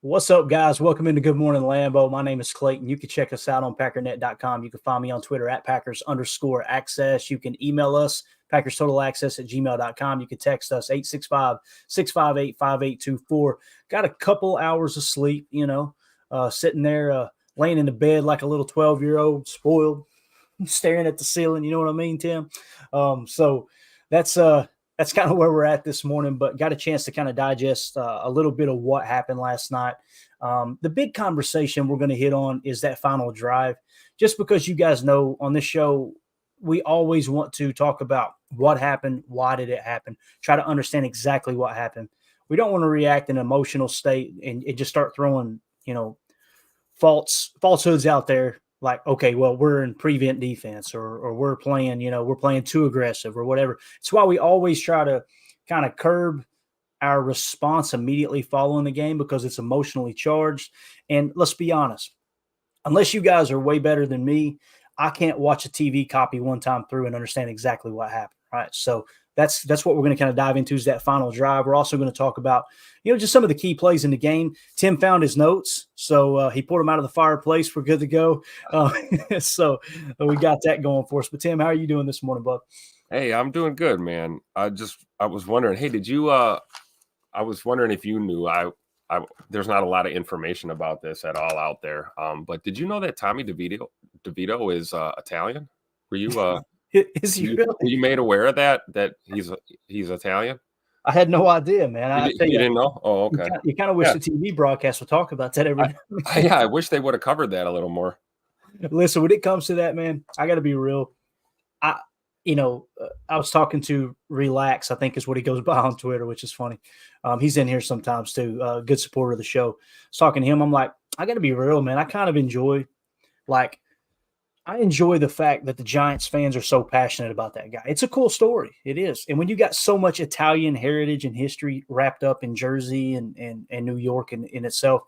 What's up, guys? Welcome into Good Morning Lambeau. My name is Clayton. You can check us out on packernet.com. You can find me on Twitter at Packers_access. You can email us, PackersTotalAccess@gmail.com. You can text us 865-658-5824. Got a couple hours of sleep, sitting there laying in the bed like a little 12-year-old, spoiled, staring at the ceiling. You know what I mean, Tim? So that's kind of where we're at this morning, but got a chance to kind of digest a little bit of what happened last night. The big conversation we're going to hit on is that final drive, just because you guys know on this show, we always want to talk about what happened, why did it happen, try to understand exactly what happened. We don't want to react in an emotional state and just start throwing, falsehoods out there. Like, okay, well, we're in prevent defense or we're playing too aggressive or whatever. It's why we always try to kind of curb our response immediately following the game because it's emotionally charged. And let's be honest, unless you guys are way better than me, I can't watch a TV copy one time through and understand exactly what happened, right? So that's what we're going to kind of dive into is that final drive. We're also going to talk about, just some of the key plays in the game. Tim found his notes, so he pulled them out of the fireplace. We're good to go. So we got that going for us. But Tim, how are you doing this morning, bud? Hey, I'm doing good, man. I was wondering, hey, did you? I was wondering if you knew. There's not a lot of information about this at all out there. But did you know that Tommy DeVito is Italian? Were you? Is he really? Were you made aware of that he's Italian? I had no idea, man. You didn't know? Oh, okay. You kind of wish the TV broadcast would talk about that every now. Yeah, I wish they would have covered that a little more. Listen, when it comes to that, man, I got to be real. I was talking to Relax, I think is what he goes by on Twitter, which is funny. He's in here sometimes too. Good supporter of the show. I was talking to him. I'm like, I got to be real, man. I kind of enjoy the fact that the Giants fans are so passionate about that guy. It's a cool story. It is. And when you got so much Italian heritage and history wrapped up in Jersey and New York in itself,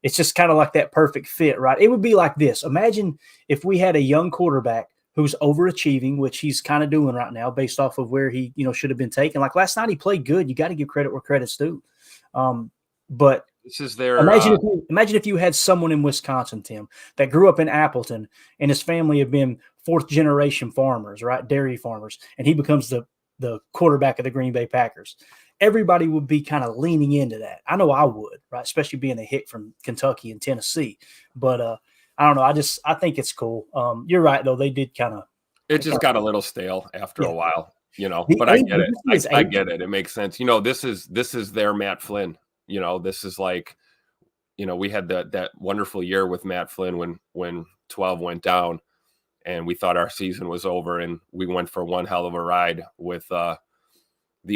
it's just kind of like that perfect fit, right? It would be like this. Imagine if we had a young quarterback who's overachieving, which he's kind of doing right now based off of where he, should have been taken. Like last night he played good. You got to give credit where credit's due. But this is their imagine if you had someone in Wisconsin, Tim, that grew up in Appleton and his family have been fourth generation farmers, right? Dairy farmers. And he becomes the quarterback of the Green Bay Packers. Everybody would be kind of leaning into that. I know I would, right? Especially being a hit from Kentucky and Tennessee. But I don't know. I think it's cool. You're right, though. They did kind of. It just got a little stale after a while, but I get it. I get it. It makes sense. This is their Matt Flynn. This is like, we had that wonderful year with Matt Flynn when 12 went down and we thought our season was over and we went for one hell of a ride with the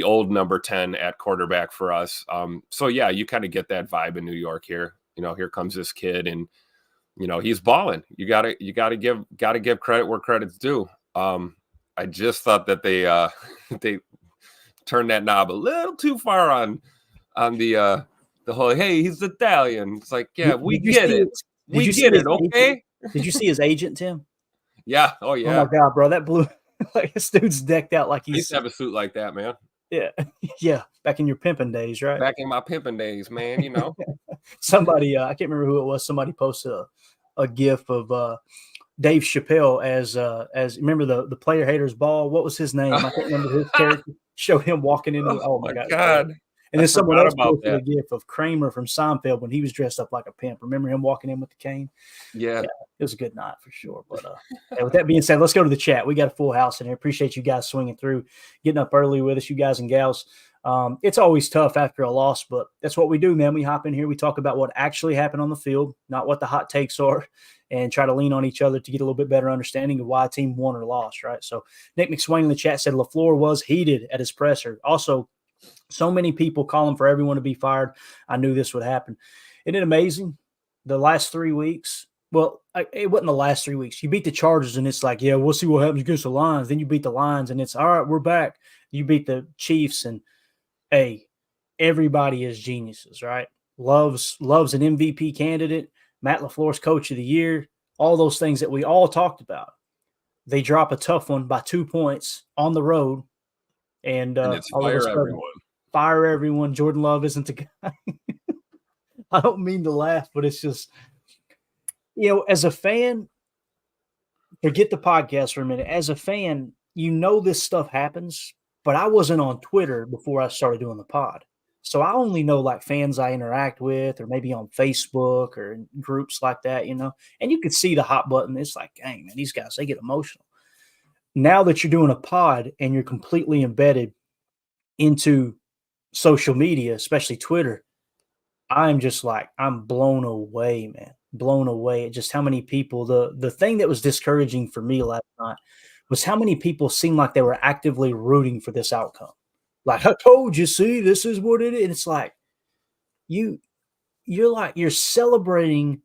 old number 10 at quarterback for us. So yeah, you kind of get that vibe in New York here. Here comes this kid and, he's balling. You gotta give credit where credit's due. I just thought that they turned that knob a little too far on the whole, hey, he's Italian. It's like, yeah, we get it. We get it, okay? Did you see his agent, Tim? Yeah. Oh, yeah. Oh, my God, bro. That blew – like this dude's decked out like he's – I used to have a suit like that, man. Yeah. Yeah. Back in your pimping days, right? Back in my pimping days, man, Somebody I can't remember who it was. Somebody posted a GIF of Dave Chappelle as remember the Player Haters Ball? What was his name? I can't remember his character. Showed him walking into – oh, my God. And then someone else posted a GIF of Kramer from Seinfeld when he was dressed up like a pimp. Remember him walking in with the cane? Yeah. It was a good night for sure. But with that being said, let's go to the chat. We got a full house in here. Appreciate you guys swinging through, getting up early with us, you guys and gals. It's always tough after a loss, but that's what we do, man. We hop in here. We talk about what actually happened on the field, not what the hot takes are, and try to lean on each other to get a little bit better understanding of why a team won or lost, right? So Nick McSwain in the chat said LaFleur was heated at his presser. Also, so many people calling for everyone to be fired. I knew this would happen. Isn't it amazing? The last 3 weeks, well, it wasn't the last 3 weeks. You beat the Chargers, and it's like, yeah, we'll see what happens against the Lions. Then you beat the Lions, and it's, all right, we're back. You beat the Chiefs, and, hey, everybody is geniuses, right? Loves an MVP candidate, Matt LaFleur's coach of the year, all those things that we all talked about. They drop a tough one by 2 points on the road. And it's fire everyone. Fire everyone. Jordan Love isn't the guy. I don't mean to laugh, but it's just, as a fan, forget the podcast for a minute. As a fan, this stuff happens, but I wasn't on Twitter before I started doing the pod. So I only know like fans I interact with, or maybe on Facebook or in groups like that, and you could see the hot button. It's like, dang, man, these guys, they get emotional. Now that you're doing a pod and you're completely embedded into social media, especially Twitter, I'm just like, I'm blown away, man. Blown away at just how many people, the thing that was discouraging for me last night was how many people seemed like they were actively rooting for this outcome. Like, I told you, see, this is what it is. And it's like, you're celebrating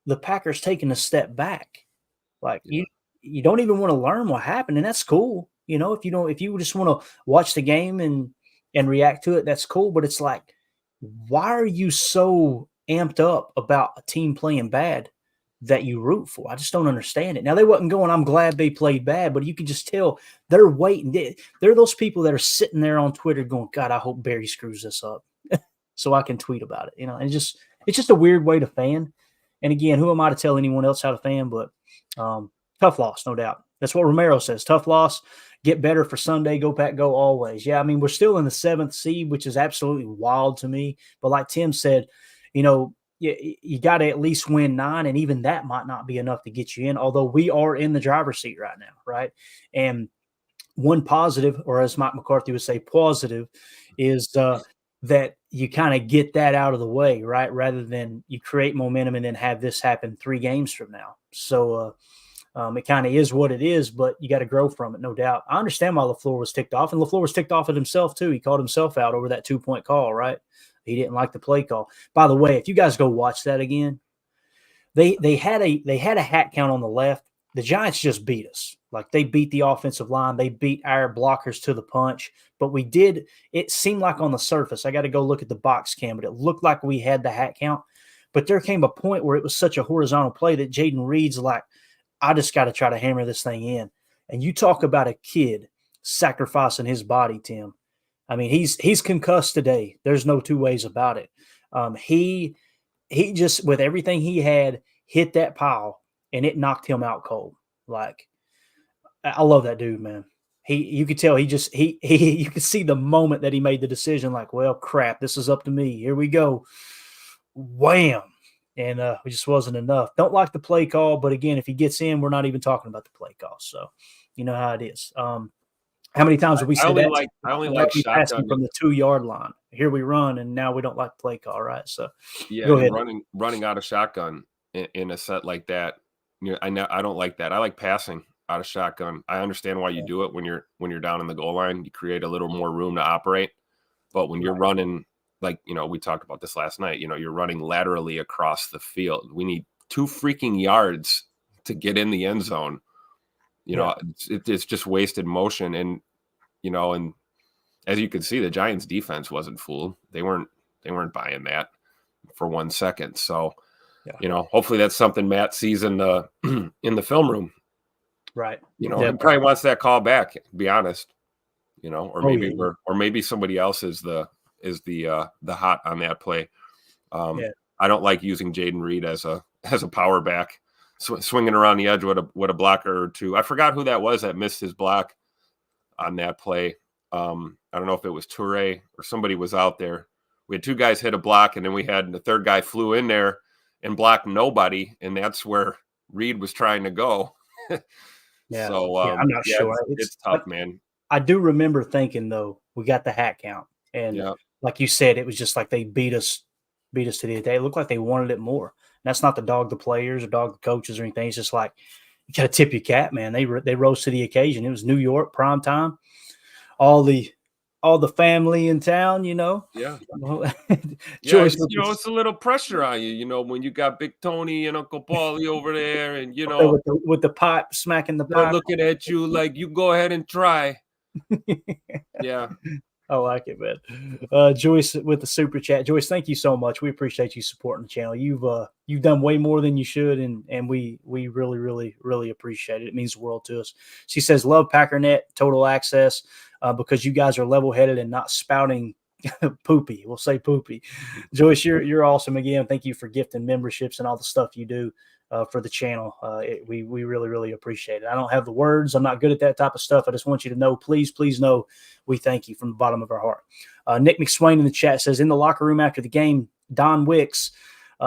the Packers taking a step back. Like, you don't even want to learn what happened, and that's cool. If you just want to watch the game and react to it, that's cool. But it's like, why are you so amped up about a team playing bad that you root for? I just don't understand it. Now, they wasn't going, I'm glad they played bad, but you could just tell they're waiting. They're those people that are sitting there on Twitter going, God, I hope Barry screws this up so I can tweet about it. And it's just a weird way to fan. And again, who am I to tell anyone else how to fan? But tough loss, no doubt. That's what Romero says. Tough loss. Get better for Sunday. Go Pack, go always. Yeah, I mean, we're still in the 7th seed, which is absolutely wild to me. But like Tim said, you got to at least win 9, and even that might not be enough to get you in, although we are in the driver's seat right now, right? And one positive, or as Mike McCarthy would say, positive, is that you kind of get that out of the way, right? Rather than you create momentum and then have this happen 3 games from now. So it kind of is what it is, but you got to grow from it, no doubt. I understand why LaFleur was ticked off, and LaFleur was ticked off at himself too. He called himself out over that 2-point call, right? He didn't like the play call. By the way, if you guys go watch that again, they had a hat count on the left. The Giants just beat us. Like, they beat the offensive line. They beat our blockers to the punch. But it seemed like on the surface, I got to go look at the box cam, but it looked like we had the hat count. But there came a point where it was such a horizontal play that Jaden Reed's like, I just got to try to hammer this thing in. And you talk about a kid sacrificing his body, Tim. I mean, he's concussed today. There's no two ways about it. He just, with everything he had, hit that pile, and it knocked him out cold. Like, I love that dude, man. You could tell you could see the moment that he made the decision, like, well, crap, this is up to me. Here we go. Wham. And it just wasn't enough. Don't like the play call, but again, if he gets in, we're not even talking about the play call. So you know how it is. How many times have we said that? I only like shotgun from the 2-yard line. Here we run, and now we don't like the play call, right? So yeah, go ahead. running out of shotgun in a set like that. I don't like that. I like passing out of shotgun. I understand why you do it when you're down in the goal line. You create a little more room to operate. But when you're running, like, we talked about this last night, you're running laterally across the field. We need 2 freaking yards to get in the end zone. It's just wasted motion. And, and as you can see, the Giants defense wasn't fooled. They weren't buying that for 1 second. So, hopefully that's something Matt sees in the in the film room. Right. He probably wants that call back, to be honest. Or maybe somebody else is the hot on that play. I don't like using Jaden Reed as a power back, swinging around the edge with a blocker or 2. I forgot who that was that missed his block on that play. I don't know if it was Toure or somebody was out there. We had 2 guys hit a block, and then we had the 3rd guy flew in there and blocked nobody, and that's where Reed was trying to go. So I'm not sure. It's tough, man. I do remember thinking, though, we got the hat count, and like you said, it was just like they beat us to the day. It looked like they wanted it more. And that's not to dog the players or dog the coaches or anything. It's just like, you got to tip your cap, man. They rose to the occasion. It was New York prime time. All the family in town, Yeah. Joyce, it's a little pressure on you, when you got Big Tony and Uncle Paulie over there, and with the pipe, smacking the pipe, looking at you like, you go ahead and try. Yeah. I like it, man. Joyce with the super chat. Joyce, thank you so much. We appreciate you supporting the channel. You've done way more than you should, and we really, really, really appreciate it. It means the world to us. She says, love Packernet, total access, because you guys are level-headed and not spouting Poopy. We'll say Poopy. Joyce, you're awesome again. Thank you for gifting memberships and all the stuff you do for the channel. We really, really appreciate it. I don't have the words. I'm not good at that type of stuff. I just want you to know, please know we thank you from the bottom of our heart. Nick McSwain in the chat says, in the locker room after the game, Don Wicks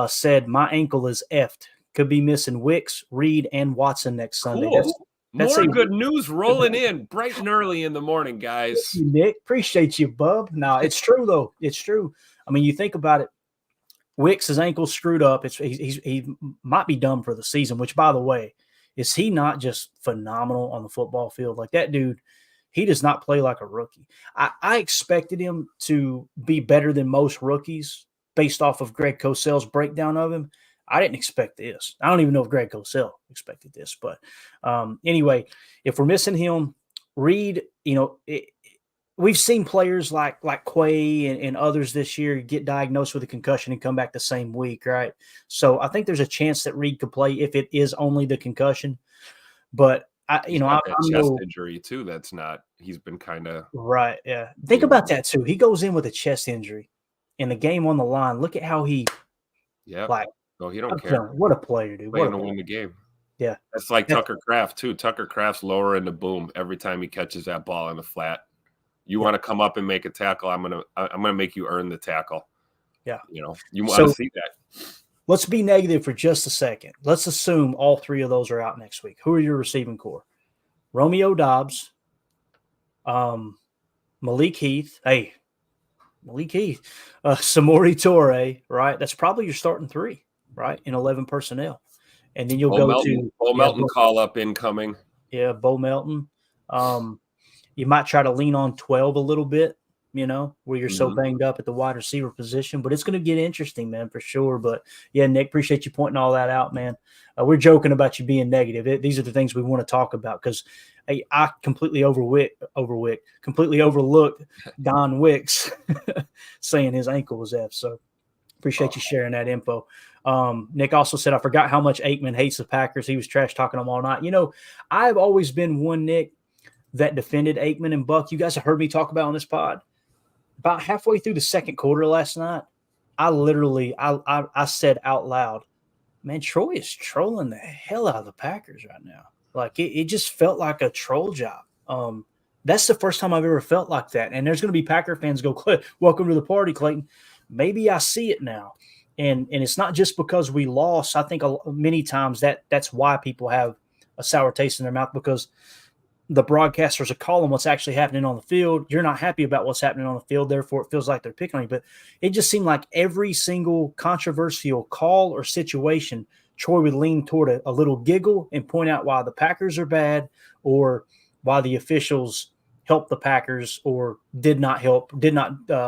said, my ankle is effed. Could be missing Wicks, Reed, and Watson next Sunday. Cool. That's more good news rolling in bright and early in the morning, guys. Thank you, Nick. Appreciate you, bub. No, it's true, though. It's true. I mean, you think about it. Wicks' ankle's screwed up. He might be done for the season, which, by the way, is he not just phenomenal on the football field? Like that dude, he does not play like a rookie. I expected him to be better than most rookies based off of Greg Cosell's breakdown of him. I didn't expect this. I don't even know if Greg Cosell expected this. But anyway, if we're missing him, Reed, we've seen players like Quay and others this year get diagnosed with a concussion and come back the same week, right? So I think there's a chance that Reed could play if it is only the concussion. But I chest injury too. That's not. He's been kind of right. Yeah. Think about that too. He goes in with a chest injury, in the game on the line. Look at how he. Yeah. No, he don't care. What a player, dude. Playing to win the game. Yeah. That's like Tucker Kraft, too. Tucker Kraft's lower in the boom every time he catches that ball in the flat. You want to come up and make a tackle, I'm gonna make you earn the tackle. Yeah. You want to see that. Let's be negative for just a second. Let's assume all three of those are out next week. Who are your receiving core? Romeo Dobbs, Malik Heath. Hey, Malik Heath. Samori Toure, right? That's probably your starting three. Right, in 11 personnel, and then you'll Bo Melton call up incoming. Yeah, Bo Melton. You might try to lean on 12 a little bit, where you're so banged up at the wide receiver position. But it's going to get interesting, man, for sure. But yeah, Nick, appreciate you pointing all that out, man. We're joking about you being negative. These are the things we want to talk about because I completely completely overlooked Don Wicks saying his ankle was F. So appreciate you sharing that info. Nick also said, I forgot how much Aikman hates the Packers. He was trash talking them all night. I've always been one, Nick, that defended Aikman and Buck. You guys have heard me talk about on this pod. About halfway through the second quarter last night, I said out loud, man, Troy is trolling the hell out of the Packers right now. Like it just felt like a troll job. That's the first time I've ever felt like that. And there's going to be Packer fans go, welcome to the party, Clayton. Maybe I see it now. And it's not just because we lost. I think many times that's why people have a sour taste in their mouth because the broadcasters are calling what's actually happening on the field. You're not happy about what's happening on the field. Therefore, it feels like they're picking on you. But it just seemed like every single controversial call or situation, Troy would lean toward a little giggle and point out why the Packers are bad or why the officials helped the Packers or did not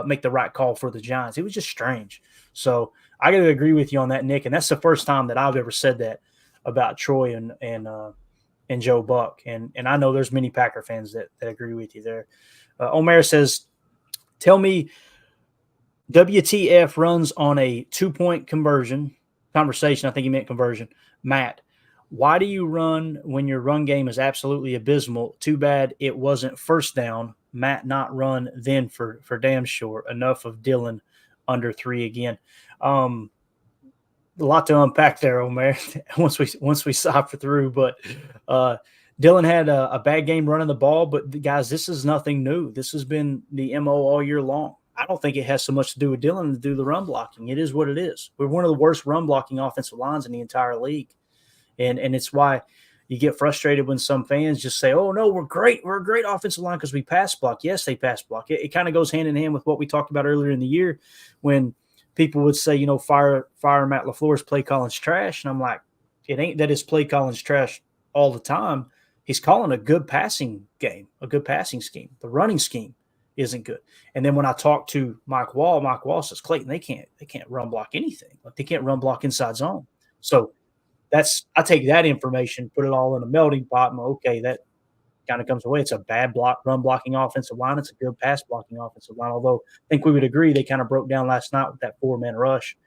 make the right call for the Giants. It was just strange. So I got to agree with you on that, Nick. And that's the first time that I've ever said that about Troy and Joe Buck. And I know there's many Packer fans that agree with you there. Omer says, tell me WTF runs on a 2-point conversion. Conversation, I think he meant conversion. Matt, why do you run when your run game is absolutely abysmal? Too bad it wasn't first down. Matt not run then for damn sure. Enough of Dylan under 3 again. A lot to unpack there, Omer, once we suffer through. But Dylan had a bad game running the ball. But, guys, this is nothing new. This has been the MO all year long. I don't think it has so much to do with Dylan to do the run blocking. It is what it is. We're one of the worst run blocking offensive lines in the entire league. And it's why you get frustrated when some fans just say, oh, no, we're great. We're a great offensive line because we pass block. Yes, they pass block. It kind of goes hand in hand with what we talked about earlier in the year when people would say, fire Matt LaFleur's play calling's trash. And I'm like, it ain't that his play calling's trash all the time. He's calling a good passing game, a good passing scheme. The running scheme isn't good. And then when I talk to Mike Wall says, Clayton, they can't run block anything. Like they can't run block inside zone. So I take that information, put it all in a melting pot, and okay, that kind of comes away. It's a bad run blocking offensive line. It's a good pass blocking offensive line. Although I think we would agree they kind of broke down last night with that 4-man rush.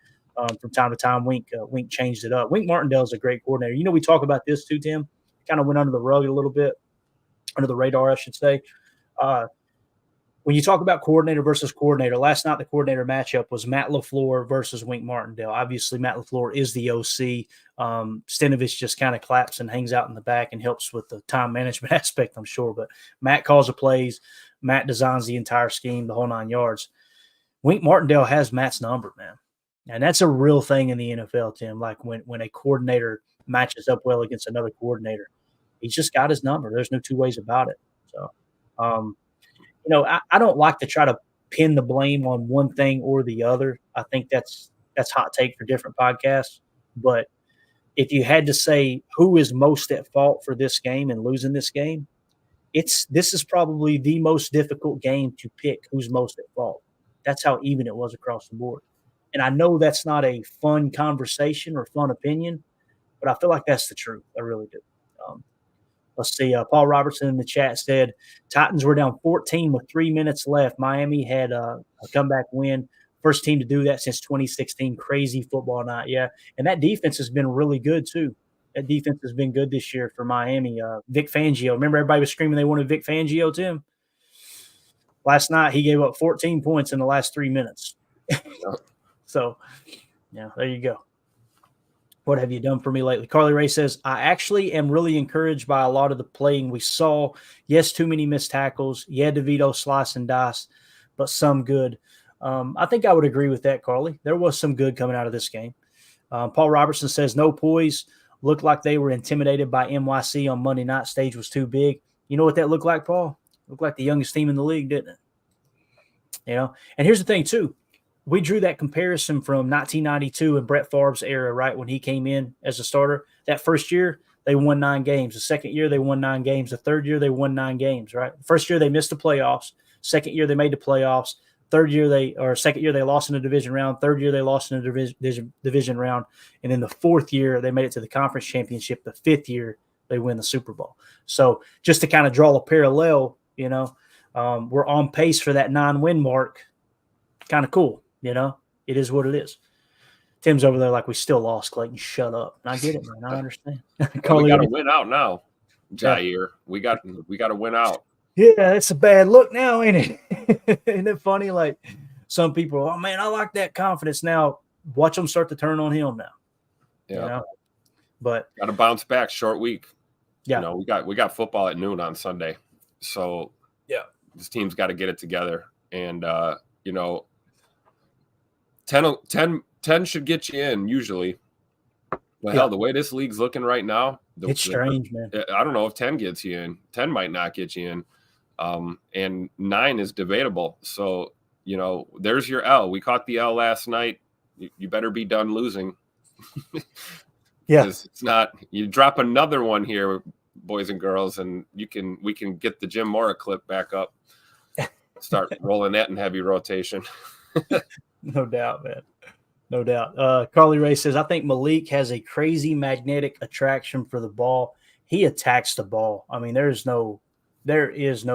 From time to time, Wink changed it up. Wink Martindale is a great coordinator. We talk about this too, Tim. Kind of went under the rug a little bit, under the radar, I should say. when you talk about coordinator versus coordinator, last night the coordinator matchup was Matt LaFleur versus Wink Martindale. Obviously, Matt LaFleur is the OC. Stenavich just kind of claps and hangs out in the back and helps with the time management aspect, I'm sure. But Matt calls the plays. Matt designs the entire scheme, the whole 9 yards. Wink Martindale has Matt's number, man. And that's a real thing in the NFL, Tim. Like when a coordinator matches up well against another coordinator, he's just got his number. There's no two ways about it. So, I don't like to try to pin the blame on one thing or the other. I think that's hot take for different podcasts. But if you had to say who is most at fault for this game and losing this game, this is probably the most difficult game to pick who's most at fault. That's how even it was across the board. And I know that's not a fun conversation or fun opinion, but I feel like that's the truth. I really do. Let's see. Paul Robertson in the chat said Titans were down 14 with 3 minutes left. Miami had a comeback win. First team to do that since 2016. Crazy football night. Yeah. And that defense has been really good too. That defense has been good this year for Miami. Vic Fangio. Remember everybody was screaming they wanted Vic Fangio, Tim? Last night he gave up 14 points in the last 3 minutes. So, yeah, there you go. What have you done for me lately? Carly Ray says, I actually am really encouraged by a lot of the playing we saw. Yes, too many missed tackles. Yeah, DeVito slice and dice, but some good. I think I would agree with that, Carly. There was some good coming out of this game. Paul Robertson says, no poise. Looked like they were intimidated by NYC on Monday night. Stage was too big. You know what that looked like, Paul? Looked like the youngest team in the league, didn't it? And here's the thing, too. We drew that comparison from 1992 and Brett Favre's era, right, when he came in as a starter. That first year, they won 9 games. The second year, they won 9 games. The third year, they won 9 games, right? First year, they missed the playoffs. Second year, they made the playoffs. Second year, they lost in the division round. Third year, they lost in the division round. And then the fourth year, they made it to the conference championship. The fifth year, they win the Super Bowl. So just to kind of draw a parallel, we're on pace for that 9-win mark. Kind of cool. It is what it is. Tim's over there like we still lost, Clayton. Shut up. And I get it, man. I understand. We got to win out now, Jair. We got to win out. Yeah, it's a bad look now, ain't it? Isn't it funny? Like some people, oh man, I like that confidence. Now watch them start to turn on him now. Yeah. But got to bounce back. Short week. Yeah. We got football at noon on Sunday. So yeah, this team's got to get it together. And 10 should get you in usually. But hell, the way this league's looking right now, it's strange, man. I don't know if 10 gets you in. 10 might not get you in. And 9 is debatable. So, there's your L. We caught the L last night. You better be done losing. Yeah. It's not, you drop another one here, boys and girls, and we can get the Jim Mora clip back up. Start rolling that in heavy rotation. No doubt, man. No doubt. Carly Ray says, I think Malik has a crazy magnetic attraction for the ball. He attacks the ball. I mean, there is no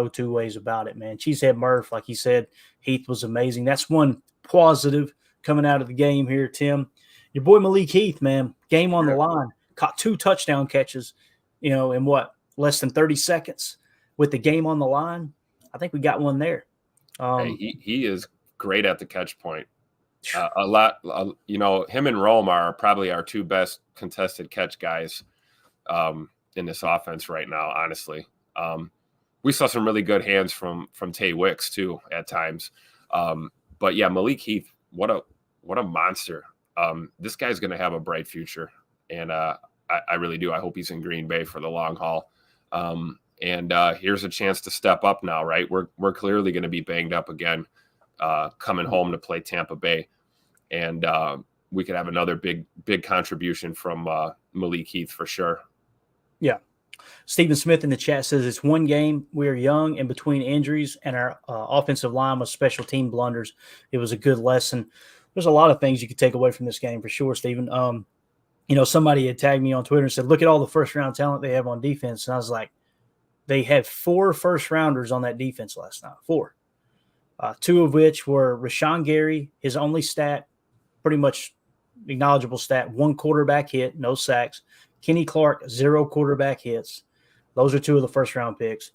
two ways about it, man. Cheesehead Murph, like he said, Heath was amazing. That's one positive coming out of the game here, Tim. Your boy Malik Heath, man, game on the line, caught 2 touchdown catches, in less than 30 seconds with the game on the line. I think we got one there. He is great at the catch point. Him and Rome are probably our 2 best contested catch guys in this offense right now, honestly. We saw some really good hands from Tay Wicks too at times. But yeah, Malik Heath, what a monster. This guy's going to have a bright future. And I really do. I hope he's in Green Bay for the long haul. And here's a chance to step up now, right? We're clearly going to be banged up again, coming home to play Tampa Bay. And we could have another big contribution from Malik Heath for sure. Yeah. Stephen Smith in the chat says it's one game. We are young and between injuries, and our offensive line was special team blunders. It was a good lesson. There's a lot of things you could take away from this game for sure, Stephen. Somebody had tagged me on Twitter and said, look at all the first-round talent they have on defense. And I was like, they had 4 first-rounders on that defense last night, 4. 2 of which were Rashawn Gary, his only stat, pretty much acknowledgeable stat, 1 quarterback hit, no sacks. Kenny Clark, 0 quarterback hits. Those are 2 of the first-round picks.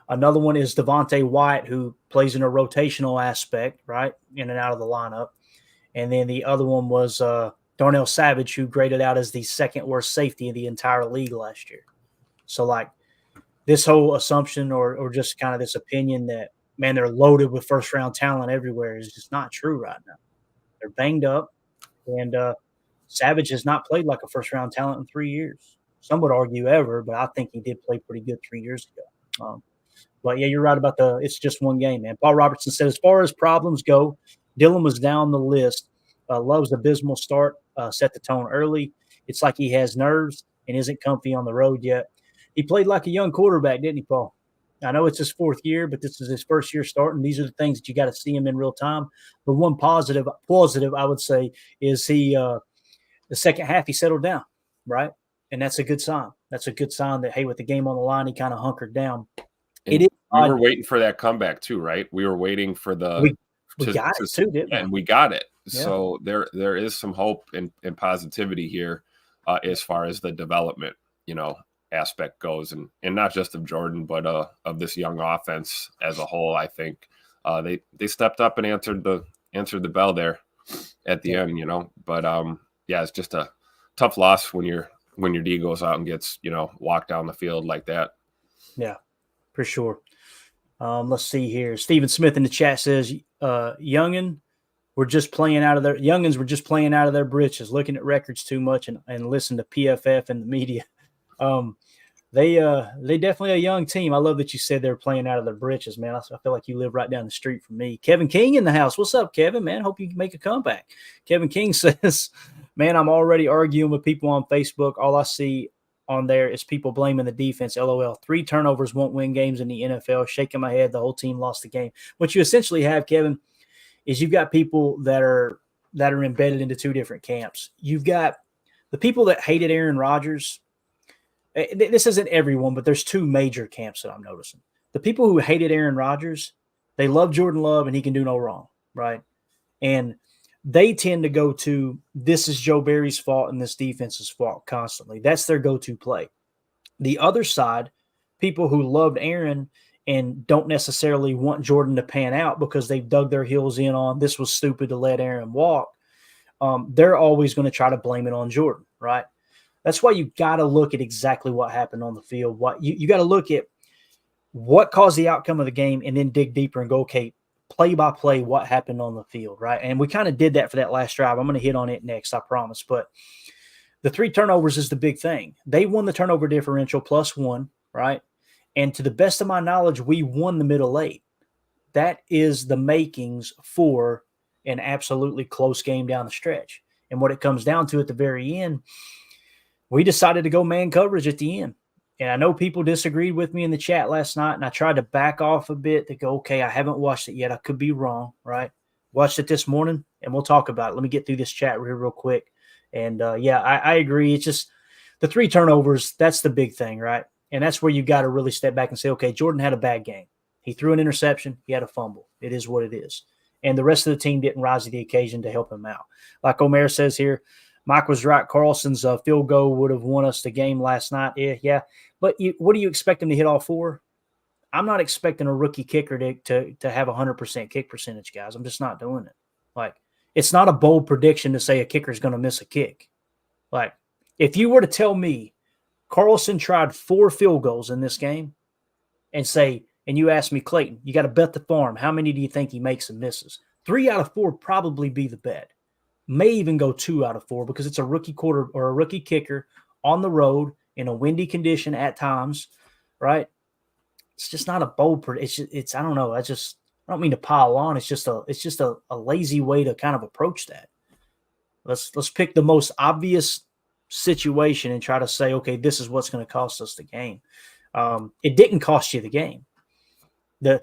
Another one is Devontae White, who plays in a rotational aspect, right, in and out of the lineup. And then the other one was Darnell Savage, who graded out as the second worst safety in the entire league last year. So, like, this whole assumption or just kind of this opinion that, man, they're loaded with first-round talent everywhere is just not true right now. They're banged up, and Savage has not played like a first-round talent in 3 years. Some would argue ever, but I think he did play pretty good 3 years ago. But, yeah, you're right about it's just one game, man. Paul Robertson said, as far as problems go, Dillon was down the list. Love's abysmal start set the tone early. It's like he has nerves and isn't comfy on the road yet. He played like a young quarterback, didn't he, Paul? I know it's his fourth year, but this is his first year starting. These are the things that you got to see him in real time. The one positive, I would say, is the second half he settled down, right? And that's a good sign. That's a good sign that, hey, with the game on the line, he kind of hunkered down. We were waiting for that comeback too, right? We were waiting for the we got it too, didn't we? And we got it. Yeah. So there is some hope and positivity here as far as the development, aspect goes, and not just of Jordan, but of this young offense as a whole. I think they stepped up and answered the bell there at the end, But it's just a tough loss when your D goes out and gets walked down the field like that. Yeah, for sure. Let's see here. Stephen Smith in the chat says, youngins were just playing out of their britches, looking at records too much and listen to PFF and the media. They definitely a young team. I love that you said they're playing out of their britches, man. I feel like you live right down the street from me. Kevin King in the house. What's up, Kevin, man? Hope you make a comeback. Kevin King says, man, I'm already arguing with people on Facebook. All I see on there is people blaming the defense. LOL. 3 turnovers won't win games in the NFL. Shaking my head. The whole team lost the game. What you essentially have, Kevin, is you've got people that are embedded into 2 different camps. You've got the people that hated Aaron Rodgers. This isn't everyone, but there's 2 major camps that I'm noticing. The people who hated Aaron Rodgers, they love Jordan Love and he can do no wrong, right? And they tend to go to, this is Joe Barry's fault and this defense's fault constantly. That's their go-to play. The other side, people who loved Aaron and don't necessarily want Jordan to pan out because they've dug their heels in on this was stupid to let Aaron walk, they're always going to try to blame it on Jordan, right? That's why you got to look at exactly what happened on the field. What you got to look at what caused the outcome of the game and then dig deeper and go, okay, play by play, what happened on the field, right? And we kind of did that for that last drive. I'm going to hit on it next, I promise. But the 3 turnovers is the big thing. They won the turnover differential +1, right? And to the best of my knowledge, we won the middle 8. That is the makings for an absolutely close game down the stretch. And what it comes down to at the very end, we decided to go man coverage at the end. And I know people disagreed with me in the chat last night, and I tried to back off a bit to go, okay, I haven't watched it yet. I could be wrong, right? Watched it this morning, and we'll talk about it. Let me get through this chat real quick. And, I agree. It's just the 3 turnovers, that's the big thing, right? And that's where you got to really step back and say, okay, Jordan had a bad game. He threw an interception. He had a fumble. It is what it is. And the rest of the team didn't rise to the occasion to help him out. Like Omer says here, Mike was right. Carlson's field goal would have won us the game last night. Yeah. But what do you expect him to hit all 4? I'm not expecting a rookie kicker to have 100% kick percentage, guys. I'm just not doing it. Like, it's not a bold prediction to say a kicker is going to miss a kick. Like, if you were to tell me Carlson tried 4 field goals in this game and you ask me, Clayton, you got to bet the farm. How many do you think he makes and misses? 3 out of 4 probably be the bet. May even go 2 out of 4 because it's a rookie quarter or a rookie kicker on the road in a windy condition at times, right? It's just not a bold. It's I don't know. I don't mean to pile on. It's just a lazy way to kind of approach that. Let's pick the most obvious situation and try to say, okay, this is what's going to cost us the game. It didn't cost you the game. The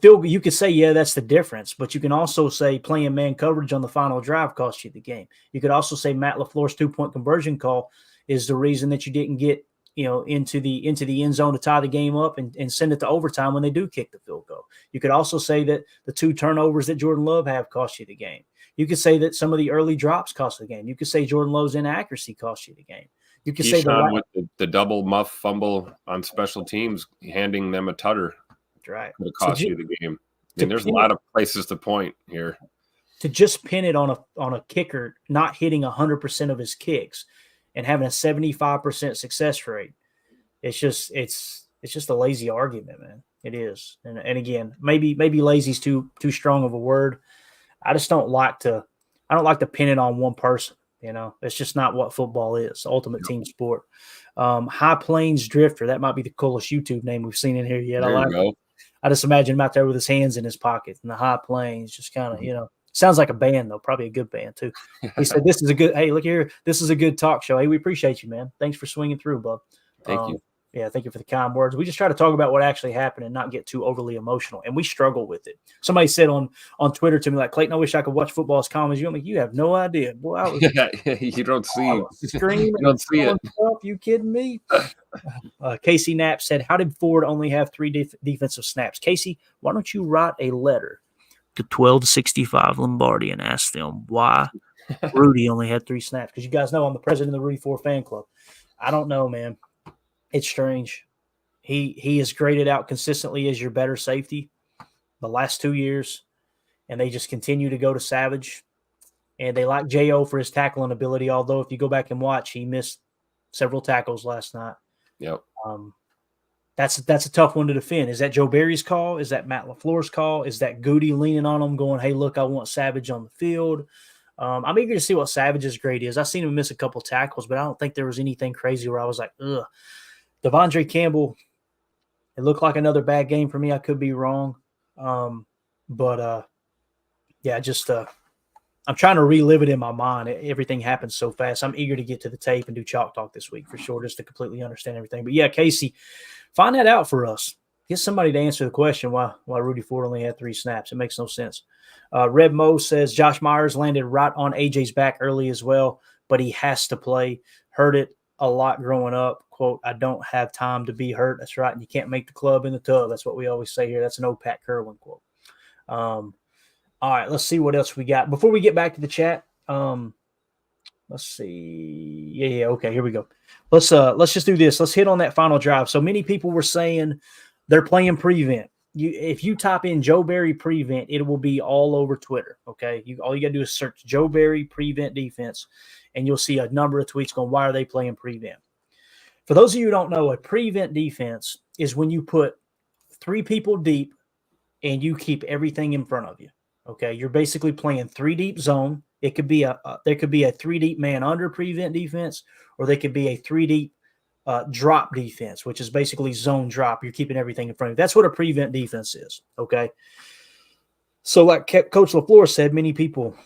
field, you could say, yeah, that's the difference, but you can also say playing man coverage on the final drive cost you the game. You could also say Matt LaFleur's 2-point conversion call is the reason that you didn't get into the end zone to tie the game up and send it to overtime when they do kick the field goal. You could also say that the 2 turnovers that Jordan Love have cost you the game. You could say that some of the early drops cost the game. You could say Jordan Love's inaccuracy cost you the game. You could say with the double muff fumble on special teams, handing them a tutter. perfect, right? It'll cost you the game. I mean, there's a lot of places to point here. To just pin it on a kicker not hitting 100% of his kicks and having a 75% success rate, it's just a lazy argument, man. It is. And again, maybe lazy's too strong of a word. I don't like to pin it on one person. It's just not what football is. Ultimate team sport. High Plains Drifter. That might be the coolest YouTube name we've seen in here yet. There you go. I just imagine him out there with his hands in his pocket and the High Plains, just kind of, sounds like a band though, probably a good band too. He said, hey, look here. This is a good talk show. Hey, we appreciate you, man. Thanks for swinging through, bub. Thank you. Yeah, thank you for the kind words. We just try to talk about what actually happened and not get too overly emotional. And we struggle with it. Somebody said on Twitter to me, like, Clayton, I wish I could watch football as calm as you. I'm like, you have no idea. Boy, I was you don't see screaming. You don't see it. You kidding me? Casey Knapp said, how did Ford only have 3 defensive snaps? Casey, why don't you write a letter to 12-65 Lombardi and ask them why Rudy only had 3 snaps? Because you guys know I'm the president of the Rudy Ford fan club. I don't know, man. It's strange. He is graded out consistently as your better safety the last 2 years, and they just continue to go to Savage. And they like J.O. for his tackling ability, although if you go back and watch, he missed several tackles last night. Yep. That's a tough one to defend. Is that Joe Barry's call? Is that Matt LaFleur's call? Is that Goody leaning on him going, hey, look, I want Savage on the field? I'm eager to see what Savage's grade is. I've seen him miss a couple tackles, but I don't think there was anything crazy where I was like, ugh. Devondre Campbell, it looked like another bad game for me. I could be wrong. I'm trying to relive it in my mind. Everything happens so fast. I'm eager to get to the tape and do Chalk Talk this week for sure, just to completely understand everything. But yeah, Casey, find that out for us. Get somebody to answer the question why Rudy Ford only had 3 snaps. It makes no sense. Red Mo says Josh Myers landed right on AJ's back early as well, but he has to play. Heard it a lot growing up. Quote, I don't have time to be hurt. That's right. And you can't make the club in the tub. That's what we always say here. That's an old Pat Kerwin quote. All right, let's see what else we got. Before we get back to the chat, let's see. Yeah, okay, here we go. Let's just do this. Let's hit on that final drive. So many people were saying they're playing prevent. If you type in Joe Barry prevent, it will be all over Twitter. Okay, all you got to do is search Joe Barry prevent defense, and you'll see a number of tweets going, why are they playing prevent? For those of you who don't know, a prevent defense is when you put 3 people deep and you keep everything in front of you. Okay, you're basically playing 3 deep zone. It could be there could be a 3 deep man under prevent defense, or they could be a 3 deep drop defense, which is basically zone drop. You're keeping everything in front of you. That's what a prevent defense is. Okay, so like Coach LaFleur said, many people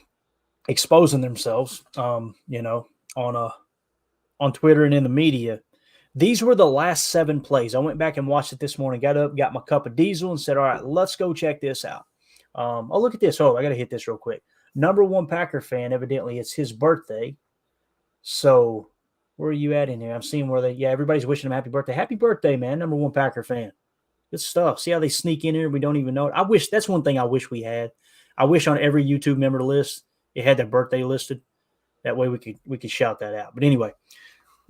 exposing themselves, on Twitter and in the media. These were the last 7 plays. I went back and watched it this morning, got up, got my cup of diesel and said, all right, let's go check this out. Look at this. Oh, I got to hit this real quick. Number 1 Packer fan, evidently it's his birthday. So where are you at in here? I'm seeing where everybody's wishing him happy birthday. Happy birthday, man. Number 1 Packer fan. Good stuff. See how they sneak in here? We don't even know it. That's one thing I wish we had. I wish on every YouTube member list, it had their birthday listed. That way we could shout that out. But anyway,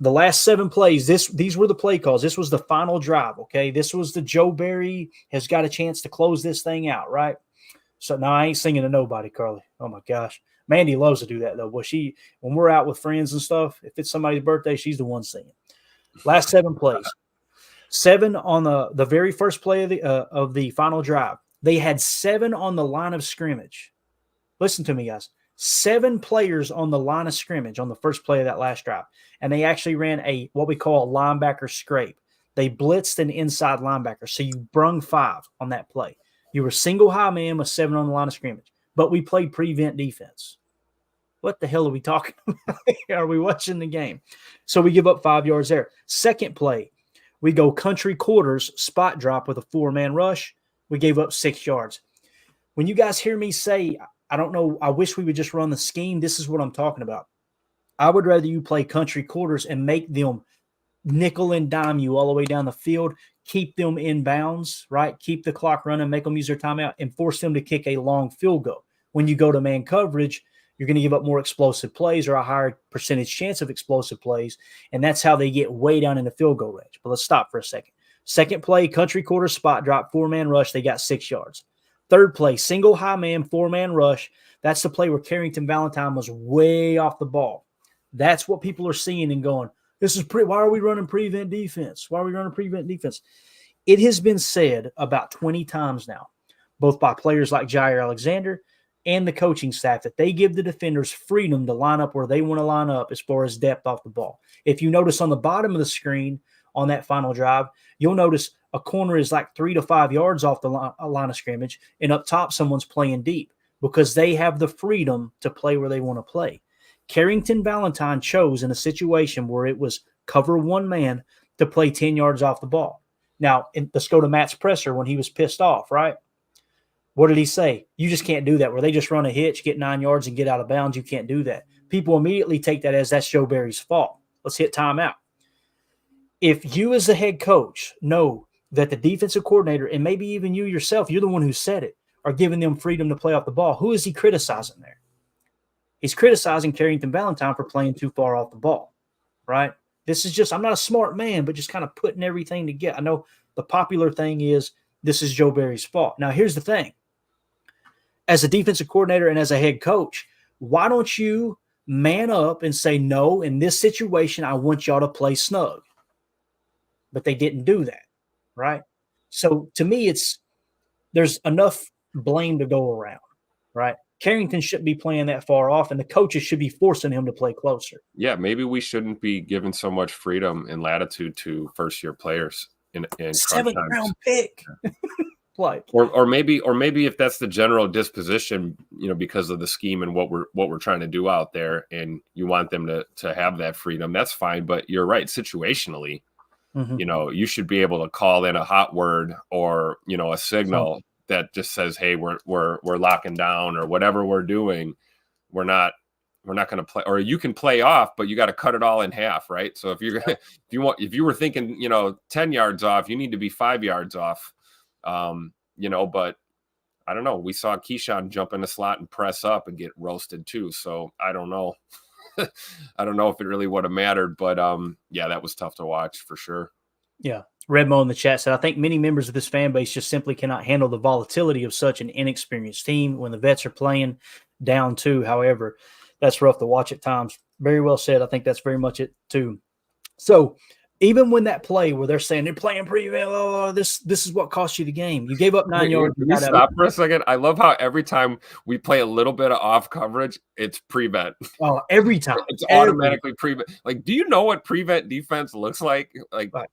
the last 7 plays, these were the play calls. This was the final drive, okay? This was the Joe Barry has got a chance to close this thing out, right? So now I ain't singing to nobody, Carly. Oh, my gosh. Mandy loves to do that, though. Well, when we're out with friends and stuff, if it's somebody's birthday, she's the one singing. Last 7 plays. 7 on the very first play of the final drive. They had 7 on the line of scrimmage. Listen to me, guys. 7 players on the line of scrimmage on the first play of that last drive. And they actually ran what we call a linebacker scrape. They blitzed an inside linebacker. So you brung 5 on that play. You were single high man with 7 on the line of scrimmage. But we played prevent defense. What the hell are we talking about? Are we watching the game? So we give up 5 yards there. Second play, we go country quarters, spot drop with a 4-man rush. We gave up 6 yards. When you guys hear me say, I don't know, I wish we would just run the scheme, this is what I'm talking about. I would rather you play country quarters and make them nickel and dime you all the way down the field, keep them in bounds, right? Keep the clock running, make them use their timeout, and force them to kick a long field goal. When you go to man coverage, you're going to give up more explosive plays or a higher percentage chance of explosive plays, and that's how they get way down in the field goal range. But let's stop for a second. Second play, country quarter spot drop, 4-man rush. They got 6 yards. Third play, single high man, 4-man rush. That's the play where Carrington Valentine was way off the ball. That's what people are seeing and going, why are we running prevent defense? Why are we running prevent defense? It has been said about 20 times now, both by players like Jair Alexander and the coaching staff, that they give the defenders freedom to line up where they want to line up as far as depth off the ball. If you notice on the bottom of the screen on that final drive, you'll notice a corner is like 3 to 5 yards off the line of scrimmage, and up top someone's playing deep because they have the freedom to play where they want to play. Carrington Valentine chose in a situation where it was cover one man to play 10 yards off the ball. Now, let's go to Matt's presser when he was pissed off, right? What did he say? You just can't do that. Where they just run a hitch, get 9 yards, and get out of bounds, you can't do that. People immediately take that as that's Joe Barry's fault. Let's hit timeout. If you as the head coach know that the defensive coordinator, and maybe even you yourself, you're the one who said it, are giving them freedom to play off the ball, who is he criticizing there? He's criticizing Carrington Valentine for playing too far off the ball, right? This is just, I'm not a smart man, but just kind of putting everything together. I know the popular thing is this is Joe Barry's fault. Now, here's the thing. As a defensive coordinator and as a head coach, why don't you man up and say, no, in this situation, I want y'all to play snug. But they didn't do that, right? So to me, there's enough blame to go around, right? Carrington shouldn't be playing that far off, and the coaches should be forcing him to play closer. Yeah, maybe we shouldn't be giving so much freedom and latitude to first-year players in 7th-round pick. Like, or maybe if that's the general disposition, because of the scheme and what we're trying to do out there, and you want them to have that freedom, that's fine. But you're right, situationally, you should be able to call in a hot word or a signal that just says, hey, we're locking down, or whatever we're doing, we're not going to play, or you can play off, but you got to cut it all in half, right? So if you were thinking 10 yards off, you need to be 5 yards off. But I don't know. We saw Keyshawn jump in the slot and press up and get roasted too. So I don't know. I don't know if it really would have mattered, but yeah, that was tough to watch for sure. Yeah. Redmo in the chat said, I think many members of this fan base just simply cannot handle the volatility of such an inexperienced team when the vets are playing down too. However, that's rough to watch at times. Very well said. I think that's very much it too. So even when that play where they're saying they're playing prevent, this is what cost you the game. You gave up 9 yards. Can we stop for a second? I love how every time we play a little bit of off coverage, it's prevent. Oh, every time. It's automatically prevent. Like, do you know what prevent defense looks like? Like, right.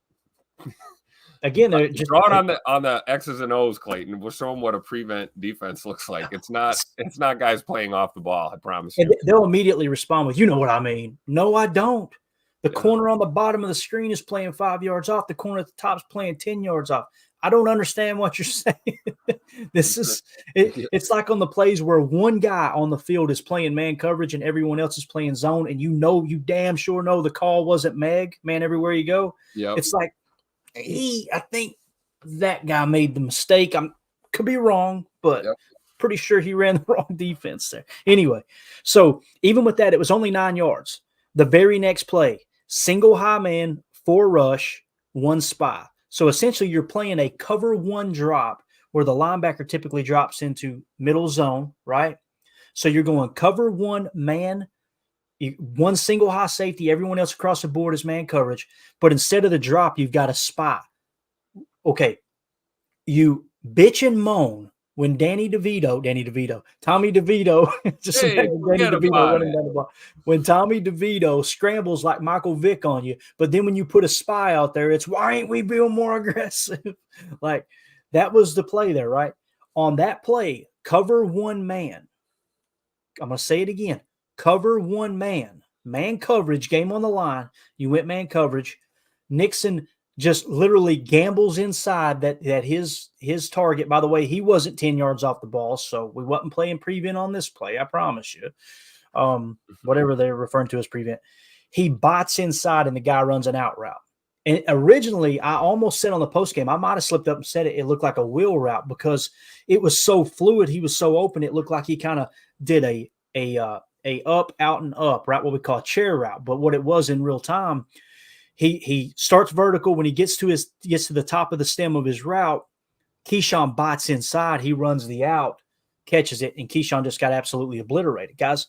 Again, they're just draw it on the X's and O's, Clayton. We'll show them what a prevent defense looks like. It's not guys playing off the ball. I promise you. And they'll immediately respond with, you know what I mean? No, I don't. The corner on the bottom of the screen is playing 5 yards off. The corner at the top is playing 10 yards off. I don't understand what you're saying. It's like on the plays where one guy on the field is playing man coverage and everyone else is playing zone, and you damn sure know the call wasn't man everywhere you go. Yep. It's like, I think that guy made the mistake. Could be wrong, but pretty sure he ran the wrong defense there. Anyway, so even with that, it was only 9 yards. The very next play, single high man, 4 rush, 1 spy. So essentially you're playing a cover 1 drop where the linebacker typically drops into middle zone, right? So you're going cover 1 man, 1 single high safety, everyone else across the board is man coverage. But instead of the drop, you've got a spy. Okay, you bitch and moan when Tommy DeVito, just running down the ball. When Tommy DeVito scrambles like Michael Vick on you, but then when you put a spy out there, it's why ain't we being more aggressive? Like, that was the play there, right? On that play, cover 1 man. I'm going to say it again. Cover 1 man. Man coverage, game on the line. You went man coverage. Nixon just literally gambles inside that his target. By the way, he wasn't 10 yards off the ball, so we wasn't playing prevent on this play, I promise you. Whatever they're referring to as prevent. He bots inside and the guy runs an out route. And originally, I almost said on the postgame, I might have slipped up and said it looked like a wheel route because it was so fluid. He was so open. It looked like he kind of did a up, out, and up, right? What we call a chair route. But what it was in real time, He starts vertical. When he gets to the top of the stem of his route, Keyshawn bites inside. He runs the out, catches it, and Keyshawn just got absolutely obliterated. Guys,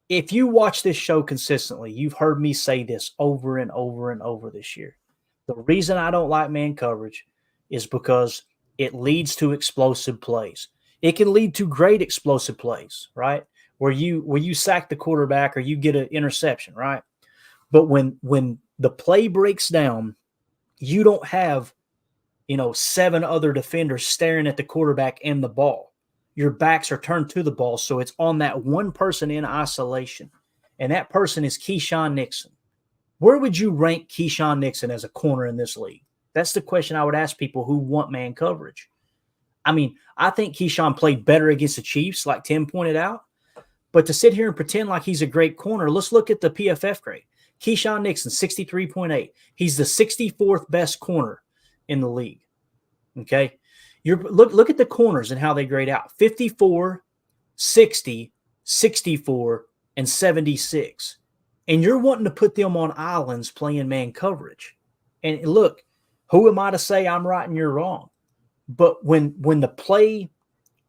if you watch this show consistently, you've heard me say this over and over and over this year. The reason I don't like man coverage is because it leads to explosive plays. It can lead to great explosive plays, right? Where you sack the quarterback or you get an interception, right? But when the play breaks down, you don't have, 7 other defenders staring at the quarterback and the ball. Your backs are turned to the ball, so it's on that one person in isolation, and that person is Keyshawn Nixon. Where would you rank Keyshawn Nixon as a corner in this league? That's the question I would ask people who want man coverage. I mean, I think Keyshawn played better against the Chiefs, like Tim pointed out. But to sit here and pretend like he's a great corner, let's look at the PFF grade. Keyshawn Nixon, 63.8. He's the 64th best corner in the league. Okay? Look at the corners and how they grade out. 54, 60, 64, and 76. And you're wanting to put them on islands playing man coverage. And look, who am I to say I'm right and you're wrong? But when the play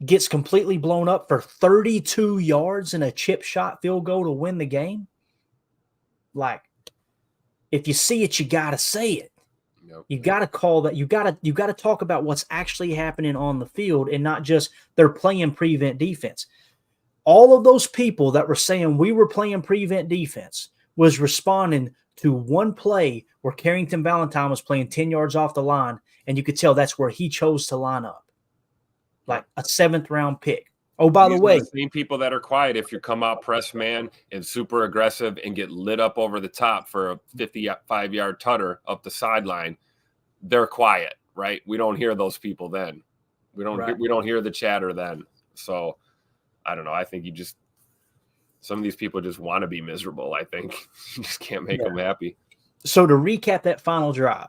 gets completely blown up for 32 yards and a chip shot field goal to win the game, like, if you see it, you got to say it. Yep. You got to call that. You got to talk about what's actually happening on the field and not just they're playing prevent defense. All of those people that were saying we were playing prevent defense was responding to one play where Carrington Valentine was playing 10 yards off the line, and you could tell that's where he chose to line up, like a 7th-round pick. Oh, by the way, the same people that are quiet if you come out press man and super aggressive and get lit up over the top for a 55-yard tutter up the sideline, they're quiet, right? We don't hear those people then. We don't hear the chatter then. So I don't know. I think some of these people just want to be miserable. I think you just can't make them happy. So to recap that final drive,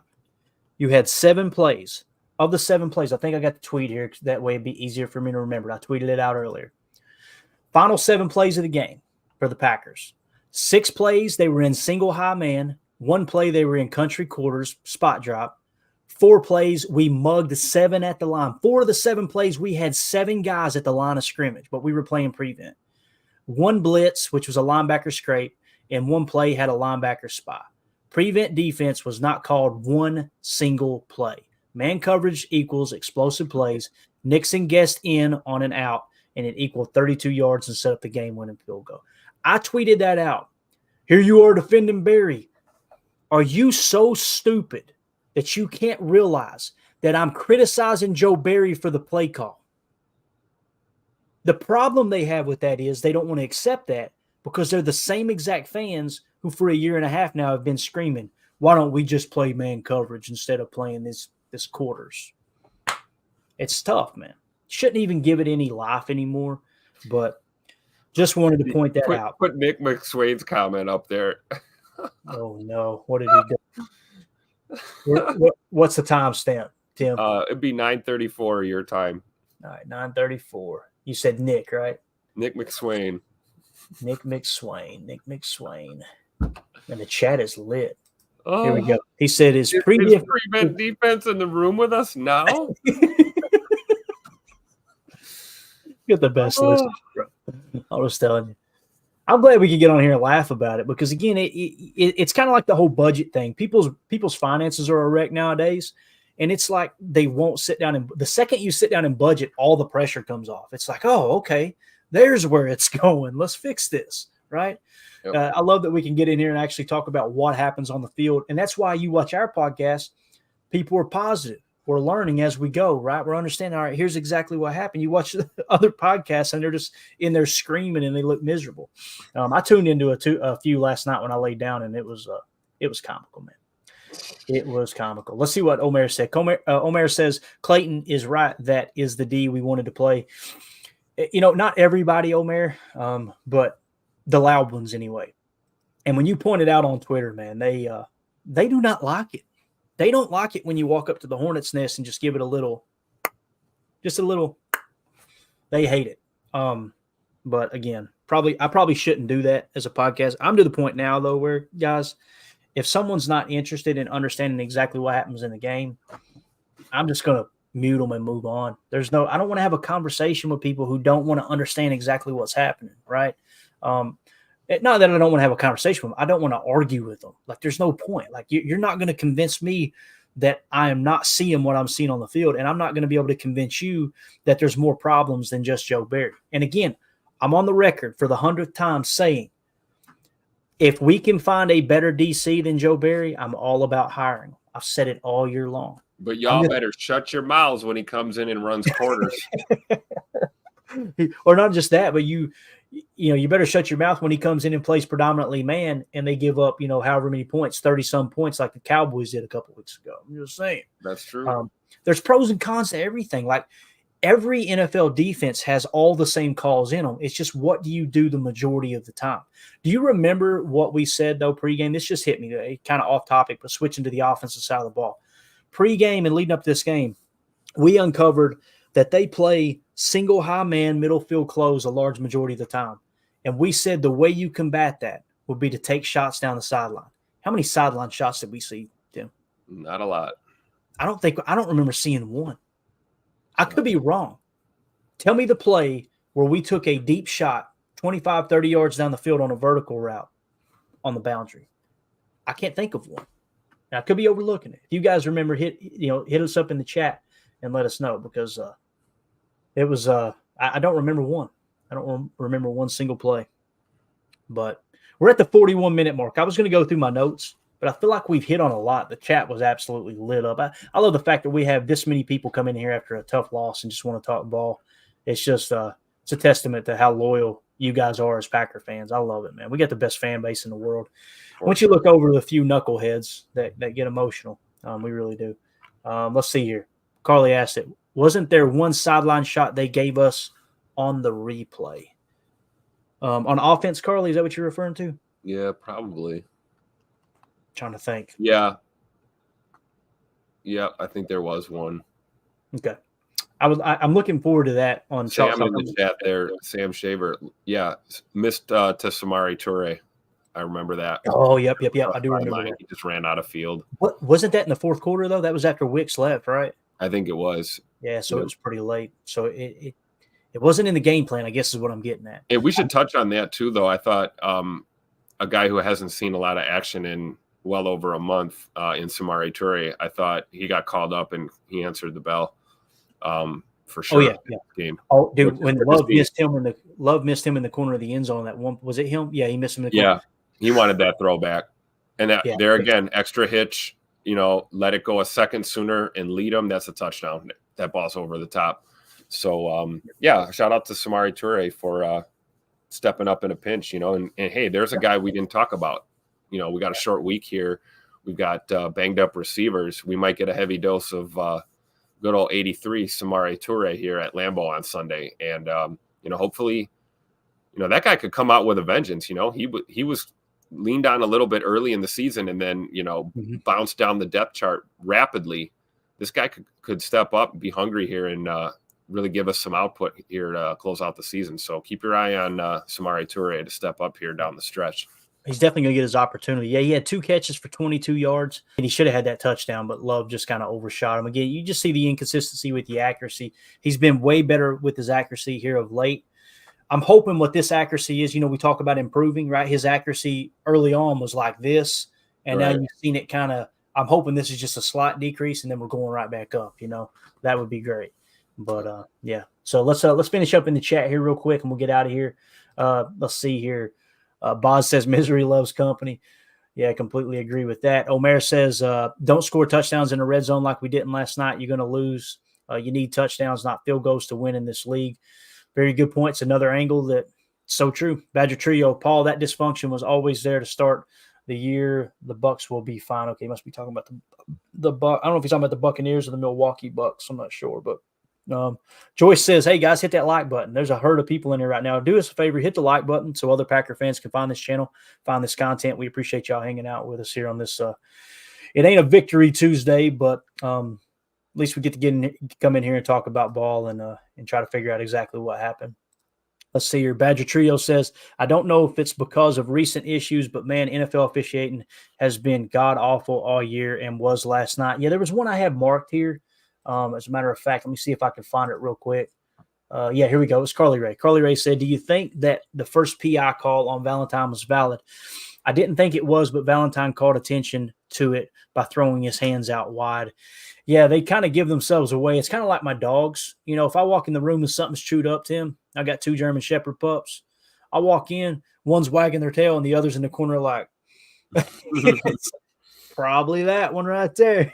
you had 7 plays. Of the 7 plays, I think I got the tweet here. That way it'd be easier for me to remember. I tweeted it out earlier. Final 7 plays of the game for the Packers. 6 plays, they were in single high man. 1 play, they were in country quarters, spot drop. 4 plays, we mugged 7 at the line. 4 of the 7 plays, we had 7 guys at the line of scrimmage, but we were playing prevent. 1 blitz, which was a linebacker scrape, and 1 play had a linebacker spot. Prevent defense was not called one single play. Man coverage equals explosive plays. Nixon guessed in on an out, and it equaled 32 yards and set up the game-winning field goal. I tweeted that out. Here you are defending Barry. Are you so stupid that you can't realize that I'm criticizing Joe Barry for the play call? The problem they have with that is they don't want to accept that because they're the same exact fans who for a year and a half now have been screaming, why don't we just play man coverage instead of playing this quarters? It's tough, man. Shouldn't even give it any life anymore, but just wanted to point that out. Put Nick McSwain's comment up there. Oh, no. What did he do? What's the timestamp, Tim? It'd be 9:34 your time. All right, 9:34. You said Nick, right? Nick McSwain. Nick McSwain. And the chat is lit. Oh, here we go. He said, is prevent defense in the room with us now? Get the best list, bro. I was telling you. I'm glad we could get on here and laugh about it because, again, it's kind of like the whole budget thing. People's finances are a wreck nowadays, and it's like they won't sit down. And the second you sit down and budget, all the pressure comes off. It's like, oh, okay, there's where it's going. Let's fix this, right? Yep. I love that we can get in here and actually talk about what happens on the field, and that's why you watch our podcast. People are positive. We're learning as we go, right? We're understanding, all right, here's exactly what happened. You watch the other podcasts, and they're just in there screaming, and they look miserable. I tuned into a few last night when I laid down, and it was comical, man. It was comical. Let's see what Omer said. Omer says, Clayton is right. That is the D we wanted to play. Not everybody, Omer, but the loud ones anyway. And when you pointed out on Twitter, man, they do not like it. They don't like it when you walk up to the hornet's nest and just give it a little. They hate it. But again, I probably shouldn't do that as a podcast. I'm to the point now though where, guys, if someone's not interested in understanding exactly what happens in the game, I'm just going to mute them and move on. I don't want to have a conversation with people who don't want to understand exactly what's happening, right? Not that I don't want to have a conversation with them. I don't want to argue with them. Like, there's no point. Like, you're not going to convince me that I am not seeing what I'm seeing on the field, and I'm not going to be able to convince you that there's more problems than just Joe Barry. And again, I'm on the record for the 100th time saying, if we can find a better DC than Joe Barry, I'm all about hiring. I've said it all year long. But y'all better shut your mouths when he comes in and runs quarters. Or not just that, but you better shut your mouth when he comes in and plays predominantly man and they give up, however many points, 30-some points like the Cowboys did a couple weeks ago. I'm just saying. That's true. There's pros and cons to everything. Like, every NFL defense has all the same calls in them. It's just, what do you do the majority of the time? Do you remember what we said, though, pregame? This just hit me, kind of off topic, but switching to the offensive side of the ball. Pregame and leading up to this game, we uncovered that they play single high man, middle field close a large majority of the time. And we said the way you combat that would be to take shots down the sideline. How many sideline shots did we see, Tim? Not a lot. I don't remember seeing one. I could be wrong. Tell me the play where we took a deep shot 25, 30 yards down the field on a vertical route on the boundary. I can't think of one. And I could be overlooking it. If you guys remember, hit us up in the chat and let us know, because it was I don't remember one. I don't remember one single play. But we're at the 41-minute mark. I was going to go through my notes, but I feel like we've hit on a lot. The chat was absolutely lit up. I love the fact that we have this many people come in here after a tough loss and just want to talk ball. It's just it's a testament to how loyal you guys are as Packer fans. I love it, man. We got the best fan base in the world. Once you look over the few knuckleheads that get emotional, we really do. Let's see here. Carly asked it. Wasn't there one sideline shot they gave us on the replay? On offense, Carly, is that what you're referring to? Yeah, probably. Trying to think. Yeah, I think there was one. Okay. I'm looking forward to that on Sam in the chat there. Sam Shaver. Yeah, missed to Samari Toure. I remember that. Oh, yep. I do remember that. He just ran out of field. What wasn't that in the fourth quarter though? That was after Wicks left, right? I think it was. Yeah, so It was pretty late. So it wasn't in the game plan, I guess, is what I'm getting at. And we should touch on that too, though. I thought a guy who hasn't seen a lot of action in well over a month in Samari Toure, I thought he got called up and he answered the bell for sure. Oh yeah. Game. Oh, dude, when Love missed him in the corner of the end zone, that one, was it him? Yeah, he missed him in the corner. Yeah, he wanted that throwback, and there again, extra hitch. Let it go a second sooner and lead him. That's a touchdown. That ball's over the top. So shout out to Samari Toure for stepping up in a pinch. And hey, there's a guy we didn't talk about. We got a short week here. We've got banged up receivers. We might get a heavy dose of good old 83 Samari Toure here at Lambeau on Sunday. And, hopefully, that guy could come out with a vengeance. He was leaned on a little bit early in the season and then, bounced down the depth chart rapidly. This guy could step up and be hungry here and really give us some output here to close out the season. So keep your eye on Samari Toure to step up here down the stretch. He's definitely going to get his opportunity. Yeah, he had 2 catches for 22 yards, and he should have had that touchdown, but Love just kind of overshot him. Again, you just see the inconsistency with the accuracy. He's been way better with his accuracy here of late. I'm hoping what this accuracy is, we talk about improving, right? His accuracy early on was like this, and now you've seen it kind of – I'm hoping this is just a slight decrease, and then we're going right back up, That would be great. But, So let's finish up in the chat here real quick, and we'll get out of here. Let's see here. Boz says misery loves company. Yeah, I completely agree with that. Omer says, don't score touchdowns in the red zone like we didn't last night. You're going to lose. You need touchdowns, not field goals to win in this league. Very good points. Another angle that so true. Badger Trio, Paul, that dysfunction was always there to start the year. The Bucks will be fine. Okay, must be talking about the Buck. I don't know if he's talking about the Buccaneers or the Milwaukee Bucks. I'm not sure, but Joyce says, hey, guys, hit that like button. There's a herd of people in here right now. Do us a favor, hit the like button so other Packer fans can find this channel, find this content. We appreciate y'all hanging out with us here on this. It ain't a victory Tuesday, but at least we get to come in here and talk about ball and try to figure out exactly what happened. Let's see here. Badger Trio says, I don't know if it's because of recent issues, but man, NFL officiating has been god-awful all year and was last night. Yeah, there was one I had marked here. As a matter of fact, let me see if I can find it real quick. Yeah, here we go. It's Carly Ray. Carly Ray said, do you think that the first PI call on Valentine was valid? I didn't think it was, but Valentine called attention to it by throwing his hands out wide. Yeah, they kind of give themselves away. It's kind of like my dogs. You know, if I walk in the room and something's chewed up, Tim, I got 2 German Shepherd pups. I walk in, one's wagging their tail and the other's in the corner like, it's probably that one right there.